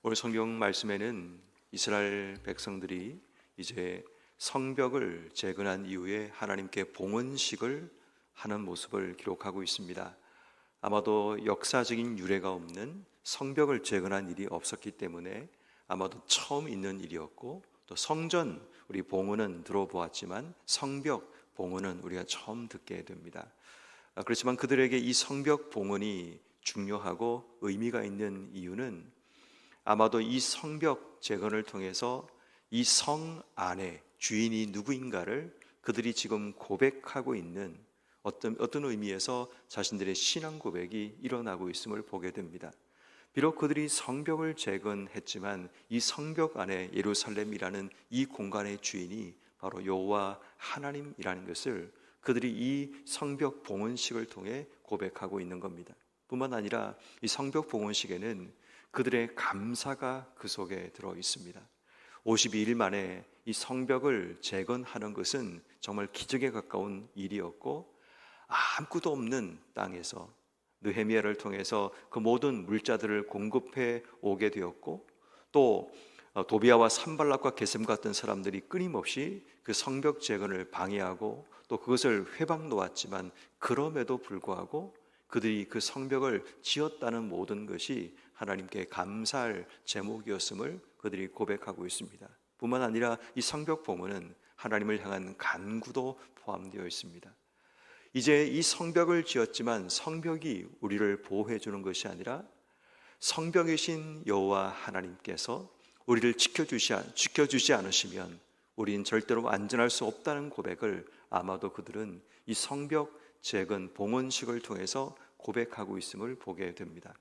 오늘 성경 말씀에는 이스라엘 백성들이 이제 성벽을 재건한 이후에 하나님께 봉헌식을 하는 모습을 기록하고 있습니다. 아마도 역사적인 유래가 없는 성벽을 재건한 일이 없었기 때문에 아마도 처음 있는 일이었고, 또 성전 우리 봉헌은 들어보았지만 성벽 봉헌은 우리가 처음 듣게 됩니다. 그렇지만 그들에게 이 성벽 봉헌이 중요하고 의미가 있는 이유는 아마도 이 성벽 재건을 통해서 이 성 안에 주인이 누구인가를 그들이 지금 고백하고 있는 어떤 의미에서 자신들의 신앙 고백이 일어나고 있음을 보게 됩니다. 비록 그들이 성벽을 재건했지만 이 성벽 안에 예루살렘이라는 이 공간의 주인이 바로 여호와 하나님이라는 것을 그들이 이 성벽 봉헌식을 통해 고백하고 있는 겁니다. 뿐만 아니라 이 성벽 봉헌식에는 그들의 감사가 그 속에 들어 있습니다. 52일 만에 이 성벽을 재건하는 것은 정말 기적에 가까운 일이었고, 아무것도 없는 땅에서 느헤미야를 통해서 그 모든 물자들을 공급해 오게 되었고, 또 도비아와 산발락과 게셈 같은 사람들이 끊임없이 그 성벽 재건을 방해하고 또 그것을 회방 놓았지만 그럼에도 불구하고 그들이 그 성벽을 지었다는 모든 것이 하나님께 감사할 제목이었음을 그들이 고백하고 있습니다. 뿐만 아니라 이 성벽 봉헌은 하나님을 향한 간구도 포함되어 있습니다. 이제 이 성벽을 지었지만 성벽이 우리를 보호해 주는 것이 아니라 성벽이신 여호와 하나님께서 우리를 지켜주지 않으시면 우리는 절대로 안전할 수 없다는 고백을 아마도 그들은 이 성벽 재건 봉헌식을 통해서 고백하고 있음을 보게 됩니다.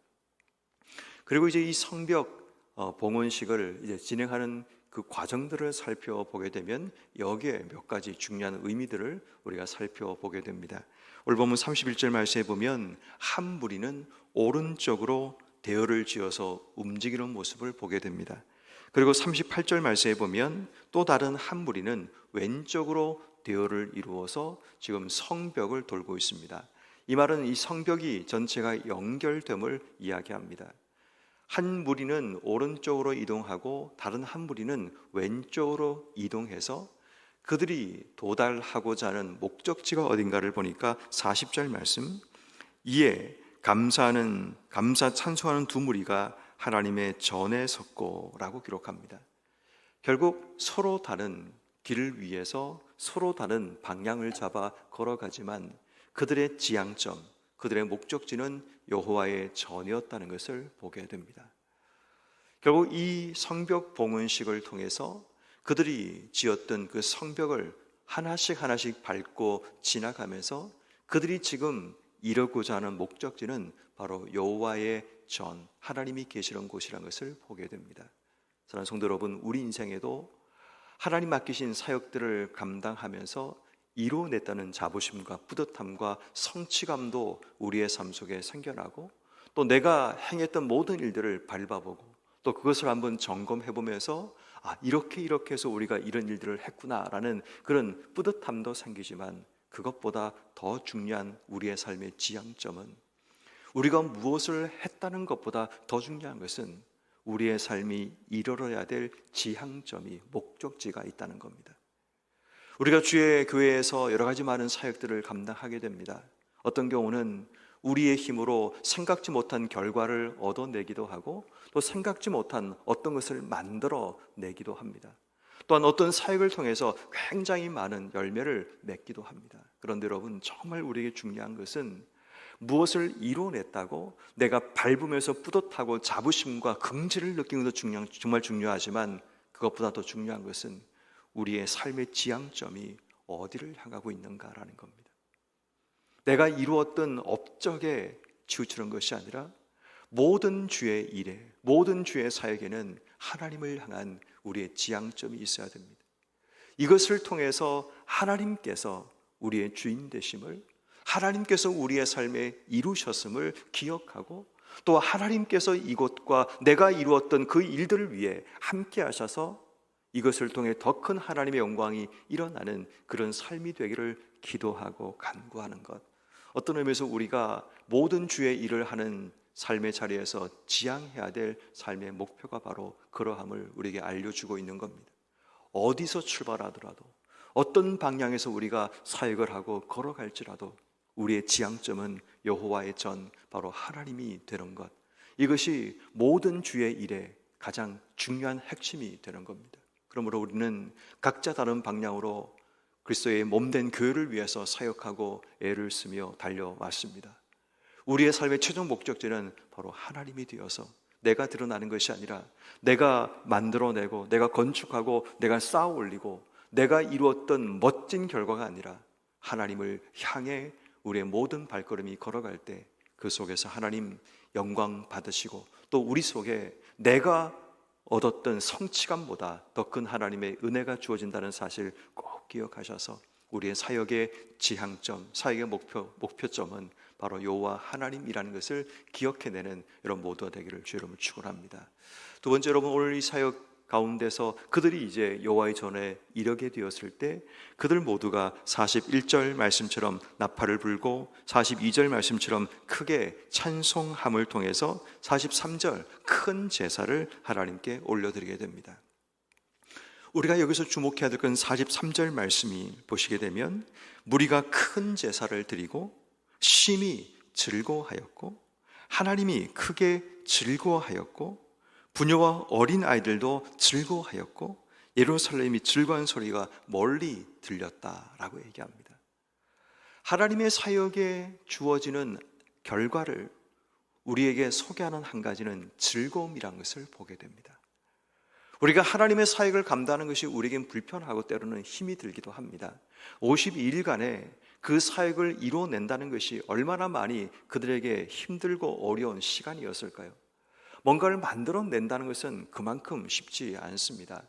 그리고 이제 이 성벽 봉헌식을 이제 진행하는 그 과정들을 살펴보게 되면 여기에 몇 가지 중요한 의미들을 우리가 살펴보게 됩니다. 오늘 본문 31절 말씀에 보면 한 무리는 오른쪽으로 대열을 지어서 움직이는 모습을 보게 됩니다. 그리고 38절 말씀에 보면 또 다른 한 무리는 왼쪽으로 대열을 이루어서 지금 성벽을 돌고 있습니다. 이 말은 이 성벽이 전체가 연결됨을 이야기합니다. 한 무리는 오른쪽으로 이동하고 다른 한 무리는 왼쪽으로 이동해서 그들이 도달하고자 하는 목적지가 어딘가를 보니까 40절 말씀, 이에 감사 찬송하는 두 무리가 하나님의 전에 섰고라고 기록합니다. 결국 서로 다른 길을 위해서 서로 다른 방향을 잡아 걸어가지만 그들의 지향점, 그들의 목적지는 여호와의 전이었다는 것을 보게 됩니다. 결국 이 성벽 봉헌식을 통해서 그들이 지었던 그 성벽을 하나씩 밟고 지나가면서 그들이 지금 이루고자 하는 목적지는 바로 여호와의 전, 하나님이 계시는 곳이라는 것을 보게 됩니다. 사랑하는 성도 여러분, 우리 인생에도 하나님 맡기신 사역들을 감당하면서 이루어냈다는 자부심과 뿌듯함과 성취감도 우리의 삶 속에 생겨나고, 또 내가 행했던 모든 일들을 밟아보고 또 그것을 한번 점검해보면서 이렇게 해서 우리가 이런 일들을 했구나라는 그런 뿌듯함도 생기지만, 그것보다 더 중요한 우리의 삶의 지향점은 우리가 무엇을 했다는 것보다 더 중요한 것은 우리의 삶이 이루어야 될 지향점이, 목적지가 있다는 겁니다. 우리가 주의 교회에서 여러 가지 많은 사역들을 감당하게 됩니다. 어떤 경우는 우리의 힘으로 생각지 못한 결과를 얻어내기도 하고, 또 생각지 못한 어떤 것을 만들어내기도 합니다. 또한 어떤 사역을 통해서 굉장히 많은 열매를 맺기도 합니다. 그런데 여러분, 정말 우리에게 중요한 것은 무엇을 이뤄냈다고 내가 밟으면서 뿌듯하고 자부심과 긍지를 느끼는 것도 정말 중요하지만, 그것보다 더 중요한 것은 우리의 삶의 지향점이 어디를 향하고 있는가라는 겁니다. 내가 이루었던 업적에 치우치는 것이 아니라 모든 주의 일에, 모든 주의 사역에는 하나님을 향한 우리의 지향점이 있어야 됩니다. 이것을 통해서 하나님께서 우리의 주인 되심을, 하나님께서 우리의 삶에 이루셨음을 기억하고, 또 하나님께서 이곳과 내가 이루었던 그 일들을 위해 함께 하셔서 이것을 통해 더 큰 하나님의 영광이 일어나는 그런 삶이 되기를 기도하고 간구하는 것, 어떤 의미에서 우리가 모든 주의 일을 하는 삶의 자리에서 지향해야 될 삶의 목표가 바로 그러함을 우리에게 알려주고 있는 겁니다. 어디서 출발하더라도, 어떤 방향에서 우리가 사역을 하고 걸어갈지라도 우리의 지향점은 여호와의 전, 바로 하나님이 되는 것, 이것이 모든 주의 일에 가장 중요한 핵심이 되는 겁니다. 그러므로 우리는 각자 다른 방향으로 그리스도의 몸된 교회를 위해서 사역하고 애를 쓰며 달려왔습니다. 우리의 삶의 최종 목적지는 바로 하나님이 되어서 내가 드러나는 것이 아니라 내가 만들어내고 내가 건축하고 내가 쌓아 올리고 내가 이루었던 멋진 결과가 아니라 하나님을 향해 우리의 모든 발걸음이 걸어갈 때 그 속에서 하나님 영광 받으시고 또 우리 속에 내가 얻었던 성취감보다 더 큰 하나님의 은혜가 주어진다는 사실 꼭 기억하셔서 우리의 사역의 지향점, 사역의 목표점은 바로 여호와 하나님이라는 것을 기억해내는 여러분 모두가 되기를 주의 이름으로 축원합니다. 두 번째, 여러분 오늘 이 사역 가운데서 그들이 이제 여호와의 전에 이르게 되었을 때 그들 모두가 41절 말씀처럼 나팔을 불고 42절 말씀처럼 크게 찬송함을 통해서 43절 큰 제사를 하나님께 올려드리게 됩니다. 우리가 여기서 주목해야 될 건 43절 말씀이 보시게 되면 무리가 큰 제사를 드리고 심히 즐거워하였고 하나님이 크게 즐거워하였고 부녀와 어린 아이들도 즐거워하였고 예루살렘이 즐거운 소리가 멀리 들렸다라고 얘기합니다. 하나님의 사역에 주어지는 결과를 우리에게 소개하는 한 가지는 즐거움이라는 것을 보게 됩니다. 우리가 하나님의 사역을 감당하는 것이 우리에겐 불편하고 때로는 힘이 들기도 합니다. 52일간의 그 사역을 이루어낸다는 것이 얼마나 많이 그들에게 힘들고 어려운 시간이었을까요? 뭔가를 만들어낸다는 것은 그만큼 쉽지 않습니다.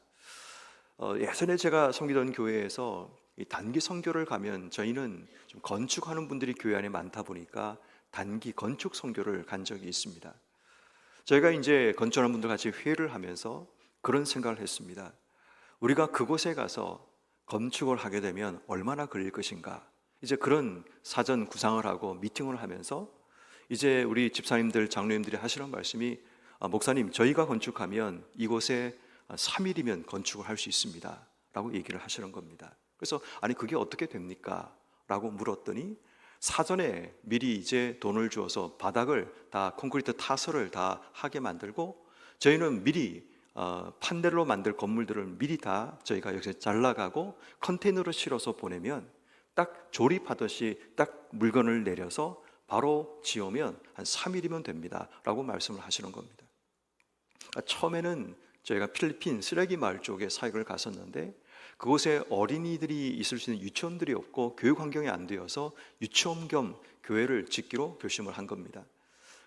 예전에 제가 섬기던 교회에서 단기 선교를 가면 저희는 좀 건축하는 분들이 교회 안에 많다 보니까 단기 건축 선교를 간 적이 있습니다. 저희가 이제 건축하는 분들 같이 회의를 하면서 그런 생각을 했습니다. 우리가 그곳에 가서 건축을 하게 되면 얼마나 걸릴 것인가, 이제 그런 사전 구상을 하고 미팅을 하면서 이제 우리 집사님들, 장로님들이 하시는 말씀이 목사님, 저희가 건축하면 이곳에 3일이면 건축을 할 수 있습니다 라고 얘기를 하시는 겁니다. 그래서 아니 그게 어떻게 됩니까? 라고 물었더니 사전에 미리 이제 돈을 주어서 바닥을 다 콘크리트 타설을 다 하게 만들고 저희는 미리 판넬로 만들 건물들을 미리 다 저희가 여기서 잘라가고 컨테이너로 실어서 보내면 딱 조립하듯이 딱 물건을 내려서 바로 지으면 한 3일이면 됩니다 라고 말씀을 하시는 겁니다. 처음에는 저희가 필리핀 쓰레기 마을 쪽에 사역을 갔었는데 그곳에 어린이들이 있을 수 있는 유치원들이 없고 교육 환경이 안 되어서 유치원 겸 교회를 짓기로 결심을 한 겁니다.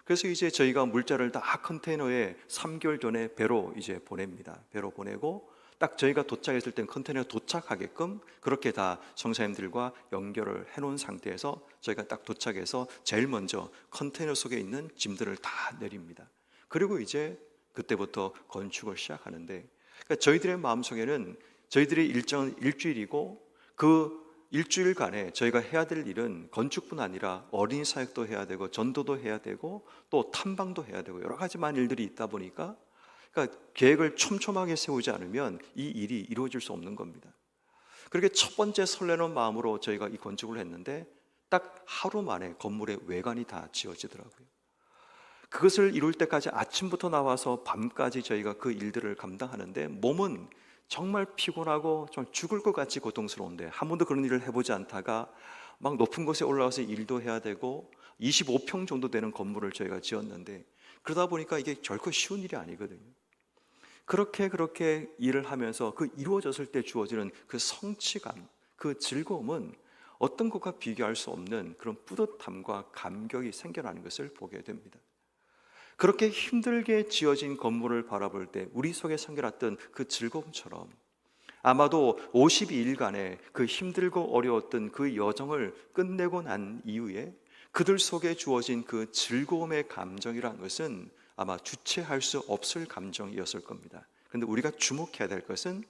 그래서 이제 저희가 물자를 다 컨테이너에 3개월 전에 배로 이제 보냅니다. 배로 보내고 딱 저희가 도착했을 땐 컨테이너 도착하게끔 그렇게 다 성사님들과 연결을 해놓은 상태에서 저희가 딱 도착해서 제일 먼저 컨테이너 속에 있는 짐들을 다 내립니다. 그리고 이제 그때부터 건축을 시작하는데, 그러니까 저희들의 마음속에는 저희들의 일정은 일주일이고 그 일주일간에 저희가 해야 될 일은 건축뿐 아니라 어린이 사역도 해야 되고 전도도 해야 되고 또 탐방도 해야 되고 여러 가지만 일들이 있다 보니까 그러니까 계획을 촘촘하게 세우지 않으면 이 일이 이루어질 수 없는 겁니다. 그렇게 첫 번째 설레는 마음으로 저희가 이 건축을 했는데 딱 하루 만에 건물의 외관이 다 지어지더라고요. 그것을 이룰 때까지 아침부터 나와서 밤까지 저희가 그 일들을 감당하는데 몸은 정말 피곤하고 좀 죽을 것 같이 고통스러운데 한 번도 그런 일을 해보지 않다가 막 높은 곳에 올라가서 일도 해야 되고 25평 정도 되는 건물을 저희가 지었는데 그러다 보니까 이게 결코 쉬운 일이 아니거든요. 그렇게 일을 하면서 그 이루어졌을 때 주어지는 그 성취감, 그 즐거움은 어떤 것과 비교할 수 없는 그런 뿌듯함과 감격이 생겨나는 것을 보게 됩니다. 그렇게 힘들게 지어진 건물을 바라볼 때 우리 속에 생겨났던 그 즐거움처럼 아마도 52일간의 그 힘들고 어려웠던 그 여정을 끝내고 난 이후에 그들 속에 주어진 그 즐거움의 감정이라는 것은 아마 주체할 수 없을 감정이었을 겁니다. 그런데 우리가 주목해야 될 것은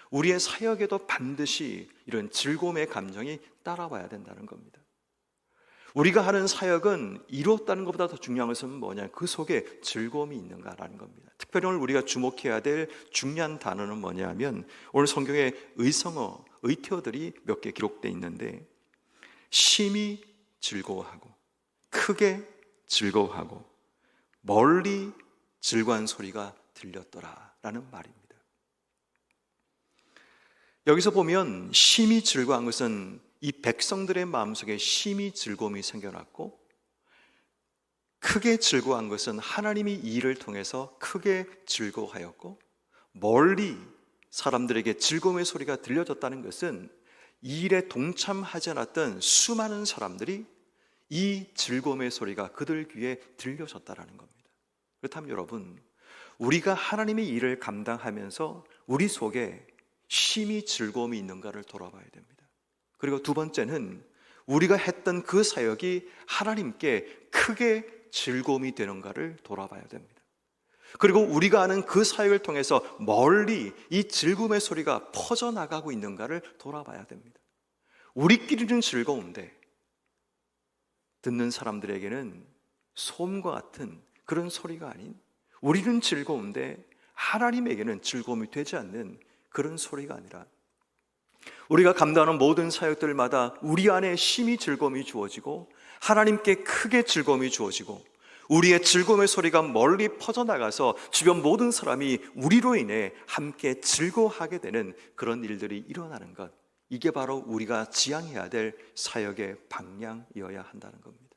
우리의 사역에도 반드시 이런 즐거움의 감정이 따라와야 된다는 겁니다. 우리가 하는 사역은 이루었다는 것보다 더 중요한 것은 뭐냐? 그 속에 즐거움이 있는가라는 겁니다. 특별히 오늘 우리가 주목해야 될 중요한 단어는 뭐냐면 오늘 성경에 의성어, 의태어들이 몇 개 기록되어 있는데 심히 즐거워하고 크게 즐거워하고 멀리 즐거운 소리가 들렸더라라는 말입니다. 여기서 보면 심히 즐거워한 것은 이 백성들의 마음속에 심히 즐거움이 생겨났고, 크게 즐거워한 것은 하나님이 이 일을 통해서 크게 즐거워하였고, 멀리 사람들에게 즐거움의 소리가 들려졌다는 것은 이 일에 동참하지 않았던 수많은 사람들이 이 즐거움의 소리가 그들 귀에 들려졌다는 겁니다. 그렇다면 여러분, 우리가 하나님의 일을 감당하면서 우리 속에 심히 즐거움이 있는가를 돌아봐야 됩니다. 그리고 두 번째는 우리가 했던 그 사역이 하나님께 크게 즐거움이 되는가를 돌아봐야 됩니다. 그리고 우리가 하는 그 사역을 통해서 멀리 이 즐거움의 소리가 퍼져나가고 있는가를 돌아봐야 됩니다. 우리끼리는 즐거운데 듣는 사람들에게는 소음과 같은 그런 소리가 아닌, 우리는 즐거운데 하나님에게는 즐거움이 되지 않는 그런 소리가 아니라, 우리가 감당하는 모든 사역들마다 우리 안에 심히 즐거움이 주어지고 하나님께 크게 즐거움이 주어지고 우리의 즐거움의 소리가 멀리 퍼져나가서 주변 모든 사람이 우리로 인해 함께 즐거워하게 되는 그런 일들이 일어나는 것, 이게 바로 우리가 지향해야 될 사역의 방향이어야 한다는 겁니다.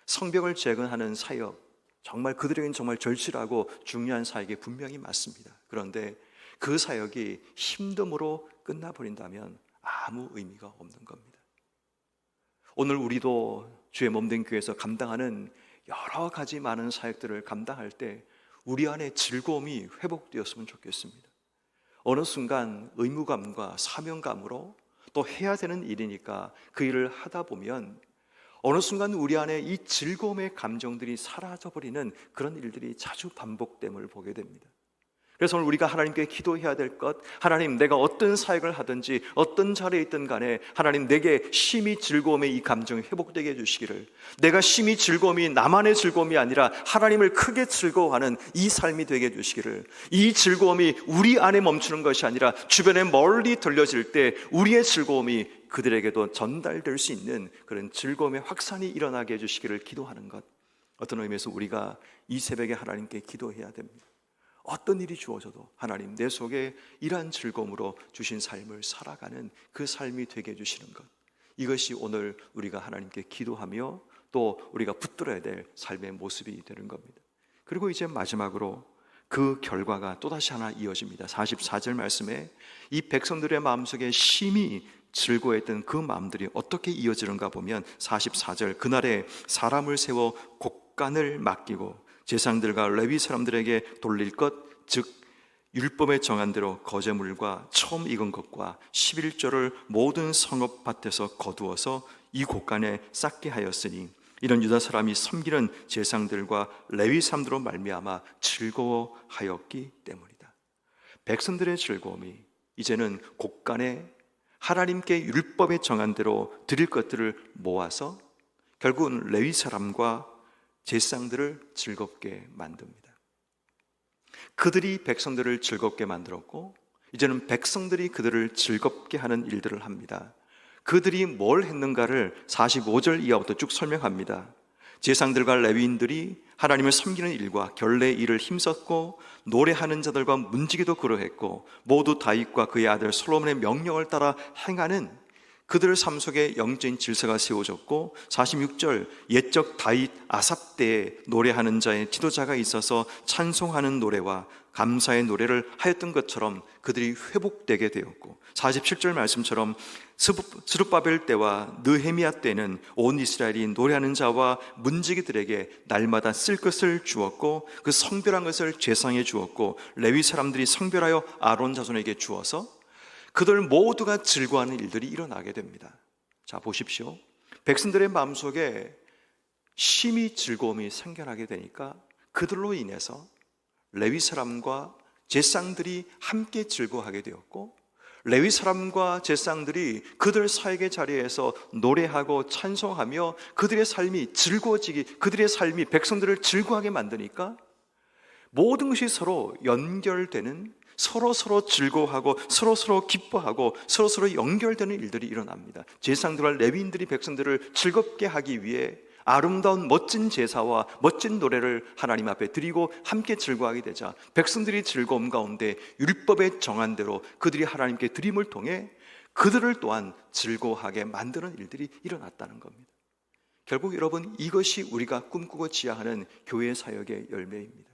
성벽을 재건하는 사역, 정말 그들에게는 정말 절실하고 중요한 사역이 분명히 맞습니다. 그런데 그 사역이 힘듦으로 끝나버린다면 아무 의미가 없는 겁니다. 오늘 우리도 주의 몸된 교회에서 감당하는 여러 가지 많은 사역들을 감당할 때 우리 안에 즐거움이 회복되었으면 좋겠습니다. 어느 순간 의무감과 사명감으로 또 해야 되는 일이니까 그 일을 하다 보면 어느 순간 우리 안에 이 즐거움의 감정들이 사라져버리는 그런 일들이 자주 반복됨을 보게 됩니다. 그래서 오늘 우리가 하나님께 기도해야 될 것, 하나님, 내가 어떤 사역을 하든지 어떤 자리에 있든 간에 하나님, 내게 심히 즐거움의 이 감정이 회복되게 해주시기를, 내가 심히 즐거움이 나만의 즐거움이 아니라 하나님을 크게 즐거워하는 이 삶이 되게 해주시기를, 이 즐거움이 우리 안에 멈추는 것이 아니라 주변에 멀리 들려질 때 우리의 즐거움이 그들에게도 전달될 수 있는 그런 즐거움의 확산이 일어나게 해주시기를 기도하는 것, 어떤 의미에서 우리가 이 새벽에 하나님께 기도해야 됩니다. 어떤 일이 주어져도 하나님, 내 속에 이러한 즐거움으로 주신 삶을 살아가는 그 삶이 되게 해주시는 것, 이것이 오늘 우리가 하나님께 기도하며 또 우리가 붙들어야 될 삶의 모습이 되는 겁니다. 그리고 이제 마지막으로 그 결과가 또다시 하나 이어집니다. 44절 말씀에 이 백성들의 마음속에 심히 즐거워했던 그 마음들이 어떻게 이어지는가 보면 44절, 그날에 사람을 세워 곡간을 맡기고 제사장들과 레위 사람들에게 돌릴 것, 즉 율법에 정한 대로 거제물과 처음 익은 것과 11조를 모든 성읍밭에서 거두어서 이 곡간에 쌓게 하였으니 이런 유다 사람이 섬기는 제사장들과 레위 사람들로 말미암아 즐거워하였기 때문이다. 백성들의 즐거움이 이제는 곡간에 하나님께 율법에 정한 대로 드릴 것들을 모아서 결국은 레위 사람과 제사장들을 즐겁게 만듭니다. 그들이 백성들을 즐겁게 만들었고 이제는 백성들이 그들을 즐겁게 하는 일들을 합니다. 그들이 뭘 했는가를 45절 이하부터 쭉 설명합니다. 제사장들과 레위인들이 하나님을 섬기는 일과 결례의 일을 힘썼고 노래하는 자들과 문지기도 그러했고 모두 다윗과 그의 아들 솔로몬의 명령을 따라 행하는 그들 삶 속에 영적인 질서가 세워졌고 46절, 옛적 다윗 아삽 때에 노래하는 자의 지도자가 있어서 찬송하는 노래와 감사의 노래를 하였던 것처럼 그들이 회복되게 되었고 47절 말씀처럼 스룹바벨 때와 느헤미야 때는 온 이스라엘이 노래하는 자와 문지기들에게 날마다 쓸 것을 주었고 그 성별한 것을 제사장에 주었고 레위 사람들이 성별하여 아론 자손에게 주어서 그들 모두가 즐거워하는 일들이 일어나게 됩니다. 자, 보십시오. 백성들의 마음속에 심히 즐거움이 생겨나게 되니까 그들로 인해서 레위 사람과 제사장들이 함께 즐거워하게 되었고 레위 사람과 제사장들이 그들 사역의 자리에서 노래하고 찬송하며 그들의 삶이 즐거워지기, 그들의 삶이 백성들을 즐거워하게 만드니까 모든 것이 서로 연결되는, 서로 즐거워하고 서로 기뻐하고 서로 연결되는 일들이 일어납니다. 제사장들과 레위인들이 백성들을 즐겁게 하기 위해 아름다운 멋진 제사와 멋진 노래를 하나님 앞에 드리고 함께 즐거워하게 되자 백성들이 즐거움 가운데 율법에 정한 대로 그들이 하나님께 드림을 통해 그들을 또한 즐거워하게 만드는 일들이 일어났다는 겁니다. 결국 여러분, 이것이 우리가 꿈꾸고 지향하는 교회 사역의 열매입니다.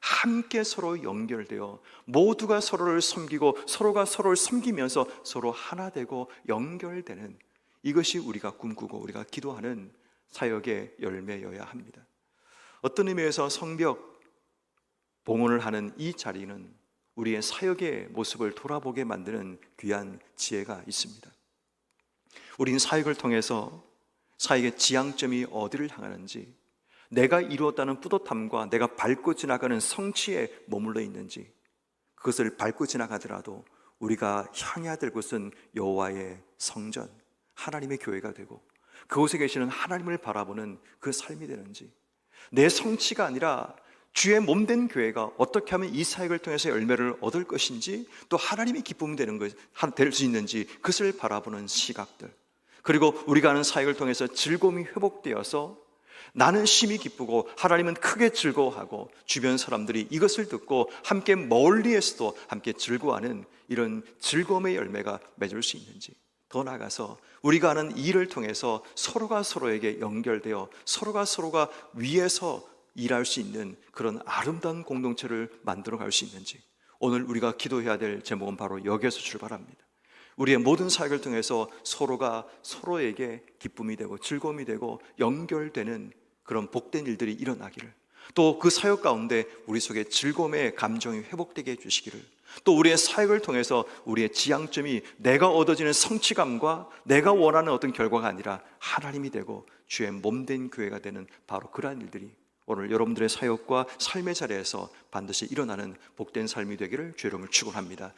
함께 서로 연결되어 모두가 서로를 섬기고 서로가 서로를 섬기면서 서로 하나 되고 연결되는, 이것이 우리가 꿈꾸고 우리가 기도하는 사역의 열매여야 합니다. 어떤 의미에서 성벽 봉헌을 하는 이 자리는 우리의 사역의 모습을 돌아보게 만드는 귀한 지혜가 있습니다. 우린 사역을 통해서 사역의 지향점이 어디를 향하는지, 내가 이루었다는 뿌듯함과 내가 밟고 지나가는 성취에 머물러 있는지, 그것을 밟고 지나가더라도 우리가 향해야 될 곳은 여호와의 성전, 하나님의 교회가 되고 그곳에 계시는 하나님을 바라보는 그 삶이 되는지, 내 성취가 아니라 주의 몸된 교회가 어떻게 하면 이 사역을 통해서 열매를 얻을 것인지, 또 하나님의 기쁨이 되는 것, 될 수 있는지 그것을 바라보는 시각들, 그리고 우리가 하는 사역을 통해서 즐거움이 회복되어서 나는 심히 기쁘고 하나님은 크게 즐거워하고 주변 사람들이 이것을 듣고 함께 멀리에서도 함께 즐거워하는 이런 즐거움의 열매가 맺을 수 있는지, 더 나아가서 우리가 하는 일을 통해서 서로가 서로에게 연결되어 서로가 위에서 일할 수 있는 그런 아름다운 공동체를 만들어 갈 수 있는지, 오늘 우리가 기도해야 될 제목은 바로 여기에서 출발합니다. 우리의 모든 사역을 통해서 서로가 서로에게 기쁨이 되고 즐거움이 되고 연결되는 그런 복된 일들이 일어나기를, 또 그 사역 가운데 우리 속에 즐거움의 감정이 회복되게 해주시기를, 또 우리의 사역을 통해서 우리의 지향점이 내가 얻어지는 성취감과 내가 원하는 어떤 결과가 아니라 하나님이 되고 주의 몸된 교회가 되는 바로 그러한 일들이 오늘 여러분들의 사역과 삶의 자리에서 반드시 일어나는 복된 삶이 되기를 주의 이름으로 축원합니다.